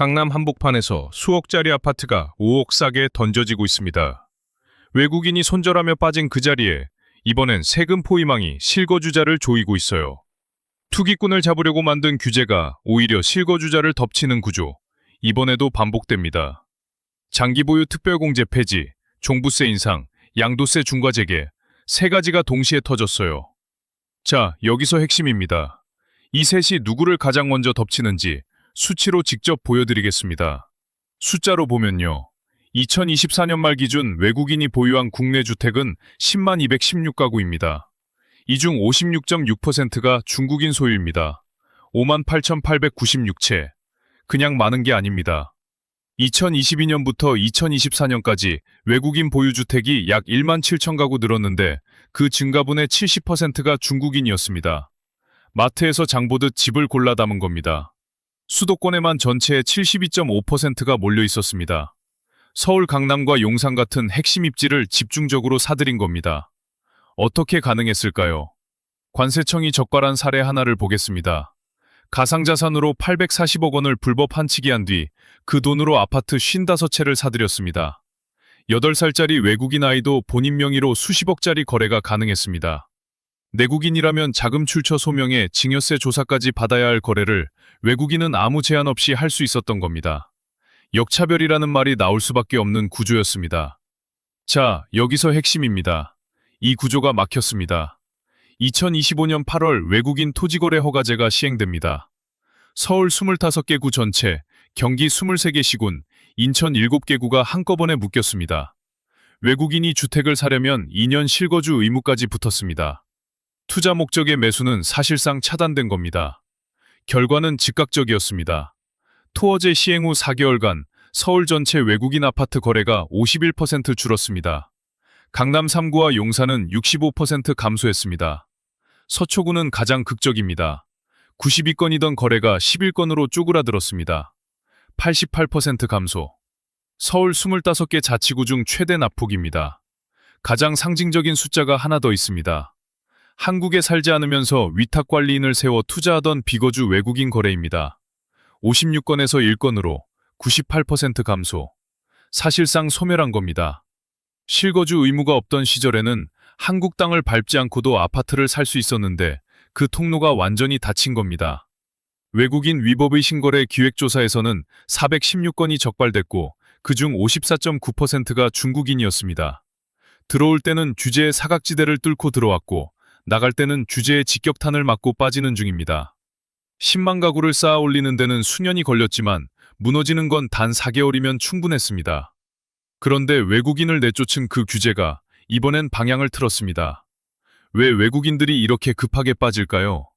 강남 한복판에서 수억짜리 아파트가 5억 싸게 던져지고 있습니다. 외국인이 손절하며 빠진 그 자리에 이번엔 세금 포위망이 실거주자를 조이고 있어요. 투기꾼을 잡으려고 만든 규제가 오히려 실거주자를 덮치는 구조, 이번에도 반복됩니다. 장기보유 특별공제 폐지, 종부세 인상, 양도세 중과 재개, 세 가지가 동시에 터졌어요. 자, 여기서 핵심입니다. 이 셋이 누구를 가장 먼저 덮치는지 수치로 직접 보여드리겠습니다. 숫자로 보면요. 2024년 말 기준 외국인이 보유한 국내 주택은 10만 216가구입니다. 이 중 56.6%가 중국인 소유입니다. 5만 8,896채. 그냥 많은 게 아닙니다. 2022년부터 2024년까지 외국인 보유 주택이 약 1만 7천 가구 늘었는데 그 증가분의 70%가 중국인이었습니다. 마트에서 장 보듯 집을 골라 담은 겁니다. 수도권에만 전체의 72.5%가 몰려 있었습니다. 서울 강남과 용산 같은 핵심 입지를 집중적으로 사들인 겁니다. 어떻게 가능했을까요? 관세청이 적발한 사례 하나를 보겠습니다. 가상자산으로 840억 원을 불법 환치기한 뒤 그 돈으로 아파트 55채를 사들였습니다. 8살짜리 외국인 아이도 본인 명의로 수십억짜리 거래가 가능했습니다. 내국인이라면 자금 출처 소명에 증여세 조사까지 받아야 할 거래를 외국인은 아무 제한 없이 할 수 있었던 겁니다. 역차별이라는 말이 나올 수밖에 없는 구조였습니다. 자, 여기서 핵심입니다. 이 구조가 막혔습니다. 2025년 8월 외국인 토지거래 허가제가 시행됩니다. 서울 25개 구 전체, 경기 23개 시군, 인천 7개 구가 한꺼번에 묶였습니다. 외국인이 주택을 사려면 2년 실거주 의무까지 붙었습니다. 투자 목적의 매수는 사실상 차단된 겁니다. 결과는 즉각적이었습니다. 토어제 시행 후 4개월간 서울 전체 외국인 아파트 거래가 51% 줄었습니다. 강남 3구와 용산은 65% 감소했습니다. 서초구는 가장 극적입니다. 92건이던 거래가 11건으로 쪼그라들었습니다. 88% 감소. 서울 25개 자치구 중 최대 낙폭입니다. 가장 상징적인 숫자가 하나 더 있습니다. 한국에 살지 않으면서 위탁관리인을 세워 투자하던 비거주 외국인 거래입니다. 56건에서 1건으로 98% 감소. 사실상 소멸한 겁니다. 실거주 의무가 없던 시절에는 한국 땅을 밟지 않고도 아파트를 살 수 있었는데 그 통로가 완전히 닫힌 겁니다. 외국인 위법의 신거래 기획조사에서는 416건이 적발됐고 그중 54.9%가 중국인이었습니다. 들어올 때는 규제의 사각지대를 뚫고 들어왔고 나갈 때는 규제의 직격탄을 맞고 빠지는 중입니다. 10만 가구를 쌓아 올리는 데는 수년이 걸렸지만 무너지는 건 단 4개월이면 충분했습니다. 그런데 외국인을 내쫓은 그 규제가 이번엔 방향을 틀었습니다. 왜 외국인들이 이렇게 급하게 빠질까요?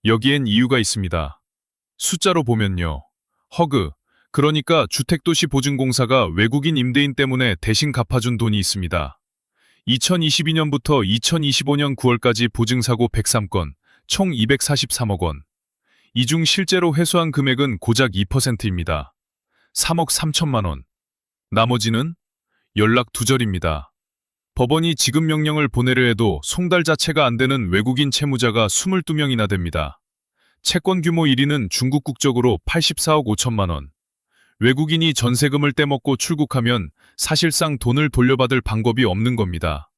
여기엔 이유가 있습니다. 숫자로 보면요. 허그, 그러니까 주택도시보증공사가 외국인 임대인 때문에 대신 갚아준 돈이 있습니다. 2022년부터 2025년 9월까지 보증사고 103건, 총 243억 원. 이 중 실제로 회수한 금액은 고작 2%입니다. 3억 3천만 원. 나머지는 연락 두절입니다. 법원이 지급 명령을 보내려 해도 송달 자체가 안 되는 외국인 채무자가 22명이나 됩니다. 채권 규모 1위는 중국 국적으로 84억 5천만 원. 외국인이 전세금을 떼먹고 출국하면 사실상 돈을 돌려받을 방법이 없는 겁니다.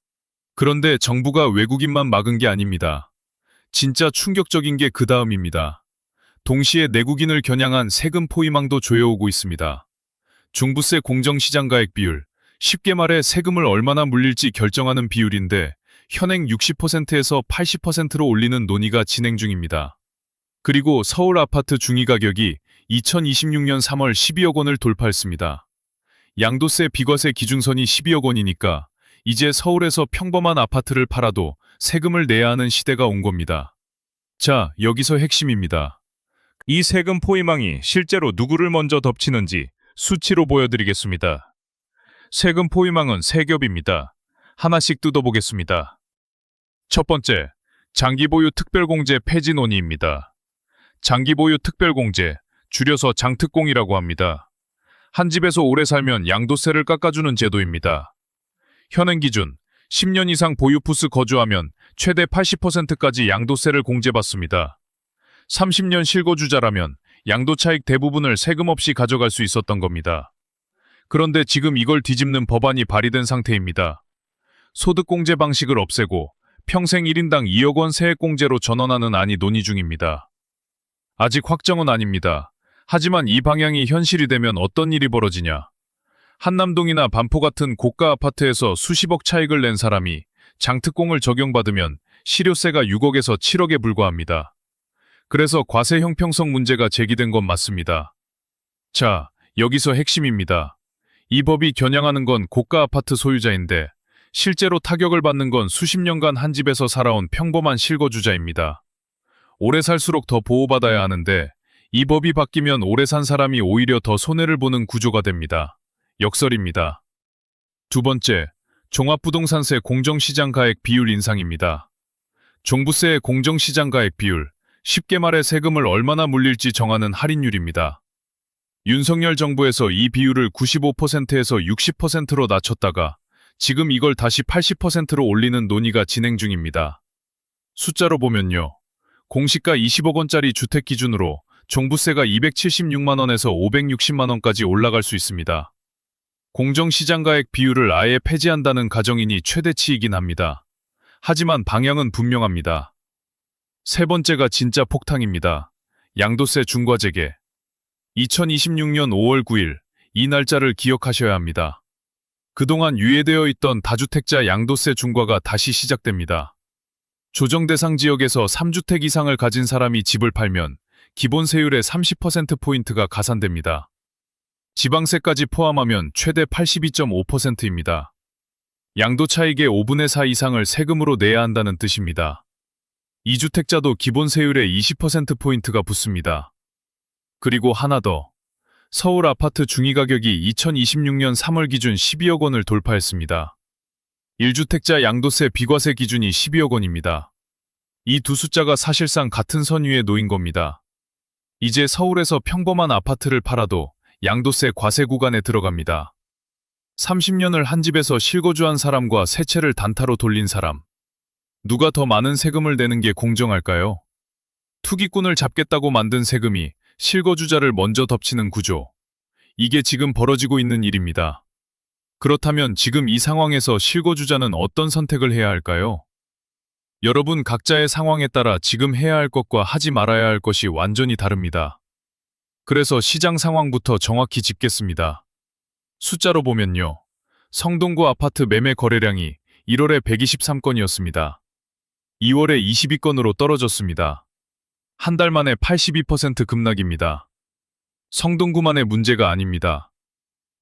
그런데 정부가 외국인만 막은 게 아닙니다. 진짜 충격적인 게 그 다음입니다. 동시에 내국인을 겨냥한 세금 포위망도 조여오고 있습니다. 종부세 공정시장가액 비율, 쉽게 말해 세금을 얼마나 물릴지 결정하는 비율인데 현행 60%에서 80%로 올리는 논의가 진행 중입니다. 그리고 서울 아파트 중위가격이 2026년 3월 12억 원을 돌파했습니다. 양도세 비과세 기준선이 12억 원이니까 이제 서울에서 평범한 아파트를 팔아도 세금을 내야 하는 시대가 온 겁니다. 자, 여기서 핵심입니다. 이 세금 포위망이 실제로 누구를 먼저 덮치는지 수치로 보여드리겠습니다. 세금 포위망은 세 겹입니다. 하나씩 뜯어보겠습니다. 첫 번째, 장기보유 특별공제 폐지 논의입니다. 장기보유 특별공제, 줄여서 장특공이라고 합니다. 한 집에서 오래 살면 양도세를 깎아주는 제도입니다. 현행 기준 10년 이상 보유푸스 거주하면 최대 80%까지 양도세를 공제받습니다. 30년 실거주자라면 양도차익 대부분을 세금 없이 가져갈 수 있었던 겁니다. 그런데 지금 이걸 뒤집는 법안이 발의된 상태입니다. 소득공제 방식을 없애고 평생 1인당 2억 원 세액공제로 전환하는 안이 논의 중입니다. 아직 확정은 아닙니다. 하지만 이 방향이 현실이 되면 어떤 일이 벌어지냐. 한남동이나 반포 같은 고가 아파트에서 수십억 차익을 낸 사람이 장특공을 적용받으면 실효세가 6억에서 7억에 불과합니다. 그래서 과세 형평성 문제가 제기된 건 맞습니다. 자, 여기서 핵심입니다. 이 법이 겨냥하는 건 고가 아파트 소유자인데 실제로 타격을 받는 건 수십 년간 한 집에서 살아온 평범한 실거주자입니다. 오래 살수록 더 보호받아야 하는데 이 법이 바뀌면 오래 산 사람이 오히려 더 손해를 보는 구조가 됩니다. 역설입니다. 두 번째, 종합부동산세 공정시장 가액 비율 인상입니다. 종부세의 공정시장 가액 비율, 쉽게 말해 세금을 얼마나 물릴지 정하는 할인율입니다. 윤석열 정부에서 이 비율을 95%에서 60%로 낮췄다가 지금 이걸 다시 80%로 올리는 논의가 진행 중입니다. 숫자로 보면요. 공시가 20억 원짜리 주택 기준으로 종부세가 276만 원에서 560만 원까지 올라갈 수 있습니다. 공정시장가액 비율을 아예 폐지한다는 가정이니 최대치이긴 합니다. 하지만 방향은 분명합니다. 세 번째가 진짜 폭탄입니다. 양도세 중과 재개. 2026년 5월 9일, 이 날짜를 기억하셔야 합니다. 그동안 유예되어 있던 다주택자 양도세 중과가 다시 시작됩니다. 조정 대상 지역에서 3주택 이상을 가진 사람이 집을 팔면 기본 세율의 30%포인트가 가산됩니다. 지방세까지 포함하면 최대 82.5%입니다. 양도차익의 5분의 4 이상을 세금으로 내야 한다는 뜻입니다. 2주택자도 기본 세율의 20%포인트가 붙습니다. 그리고 하나 더. 서울 아파트 중위가격이 2026년 3월 기준 12억 원을 돌파했습니다. 1주택자 양도세 비과세 기준이 12억 원입니다. 이 두 숫자가 사실상 같은 선 위에 놓인 겁니다. 이제 서울에서 평범한 아파트를 팔아도 양도세 과세 구간에 들어갑니다. 30년을 한 집에서 실거주한 사람과 세 채를 단타로 돌린 사람. 누가 더 많은 세금을 내는 게 공정할까요? 투기꾼을 잡겠다고 만든 세금이 실거주자를 먼저 덮치는 구조. 이게 지금 벌어지고 있는 일입니다. 그렇다면 지금 이 상황에서 실거주자는 어떤 선택을 해야 할까요? 여러분 각자의 상황에 따라 지금 해야 할 것과 하지 말아야 할 것이 완전히 다릅니다. 그래서 시장 상황부터 정확히 짚겠습니다. 숫자로 보면요. 성동구 아파트 매매 거래량이 1월에 123건이었습니다. 2월에 22건으로 떨어졌습니다. 한 달 만에 82% 급락입니다. 성동구만의 문제가 아닙니다.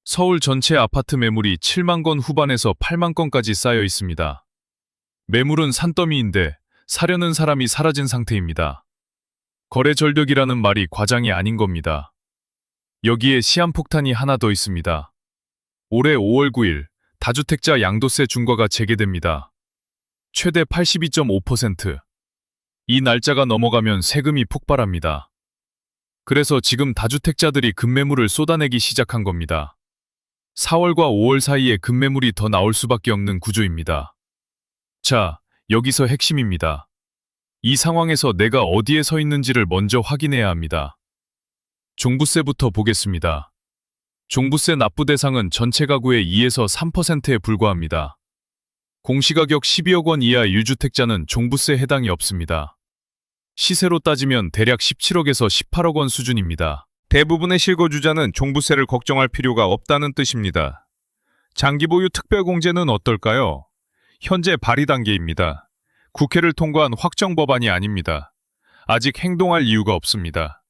서울 전체 아파트 매물이 7만 건 후반에서 8만 건까지 쌓여 있습니다. 매물은 산더미인데 사려는 사람이 사라진 상태입니다. 거래 절벽이라는 말이 과장이 아닌 겁니다. 여기에 시한폭탄이 하나 더 있습니다. 올해 5월 9일 다주택자 양도세 중과가 재개됩니다. 최대 82.5%. 이 날짜가 넘어가면 세금이 폭발합니다. 그래서 지금 다주택자들이 급매물을 쏟아내기 시작한 겁니다. 4월과 5월 사이에 급매물이 더 나올 수밖에 없는 구조입니다. 자, 여기서 핵심입니다. 이 상황에서 내가 어디에 서 있는지를 먼저 확인해야 합니다. 종부세부터 보겠습니다. 종부세 납부 대상은 전체 가구의 2에서 3%에 불과합니다. 공시가격 12억 원 이하 1주택자는 종부세 해당이 없습니다. 시세로 따지면 대략 17억에서 18억 원 수준입니다. 대부분의 실거주자는 종부세를 걱정할 필요가 없다는 뜻입니다. 장기보유 특별공제는 어떨까요? 현재 발의 단계입니다. 국회를 통과한 확정 법안이 아닙니다. 아직 행동할 이유가 없습니다.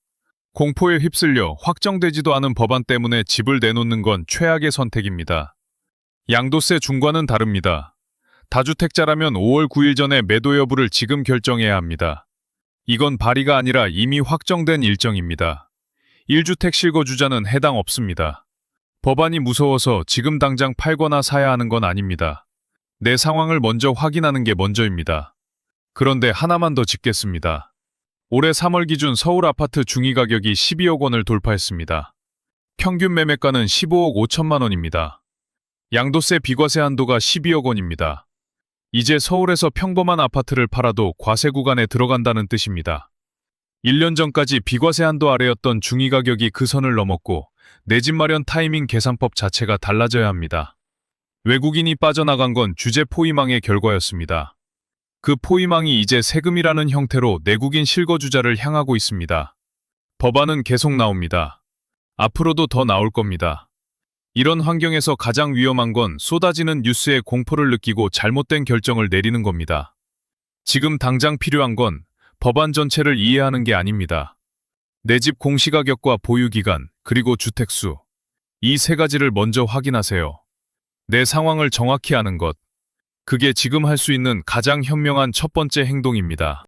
공포에 휩쓸려 확정되지도 않은 법안 때문에 집을 내놓는 건 최악의 선택입니다. 양도세 중과는 다릅니다. 다주택자라면 5월 9일 전에 매도 여부를 지금 결정해야 합니다. 이건 발의가 아니라 이미 확정된 일정입니다. 1주택 실거주자는 해당 없습니다. 법안이 무서워서 지금 당장 팔거나 사야 하는 건 아닙니다. 내 상황을 먼저 확인하는 게 먼저입니다. 그런데 하나만 더 짚겠습니다. 올해 3월 기준 서울 아파트 중위가격이 12억 원을 돌파했습니다. 평균 매매가는 15억 5천만 원입니다. 양도세 비과세 한도가 12억 원입니다. 이제 서울에서 평범한 아파트를 팔아도 과세 구간에 들어간다는 뜻입니다. 1년 전까지 비과세 한도 아래였던 중위 가격이 그 선을 넘었고 내 집 마련 타이밍 계산법 자체가 달라져야 합니다. 외국인이 빠져나간 건 주재 포위망의 결과였습니다. 그 포위망이 이제 세금이라는 형태로 내국인 실거주자를 향하고 있습니다. 법안은 계속 나옵니다. 앞으로도 더 나올 겁니다. 이런 환경에서 가장 위험한 건 쏟아지는 뉴스에 공포를 느끼고 잘못된 결정을 내리는 겁니다. 지금 당장 필요한 건 법안 전체를 이해하는 게 아닙니다. 내 집 공시가격과 보유기간, 그리고 주택수. 이 세 가지를 먼저 확인하세요. 내 상황을 정확히 아는 것. 그게 지금 할 수 있는 가장 현명한 첫 번째 행동입니다.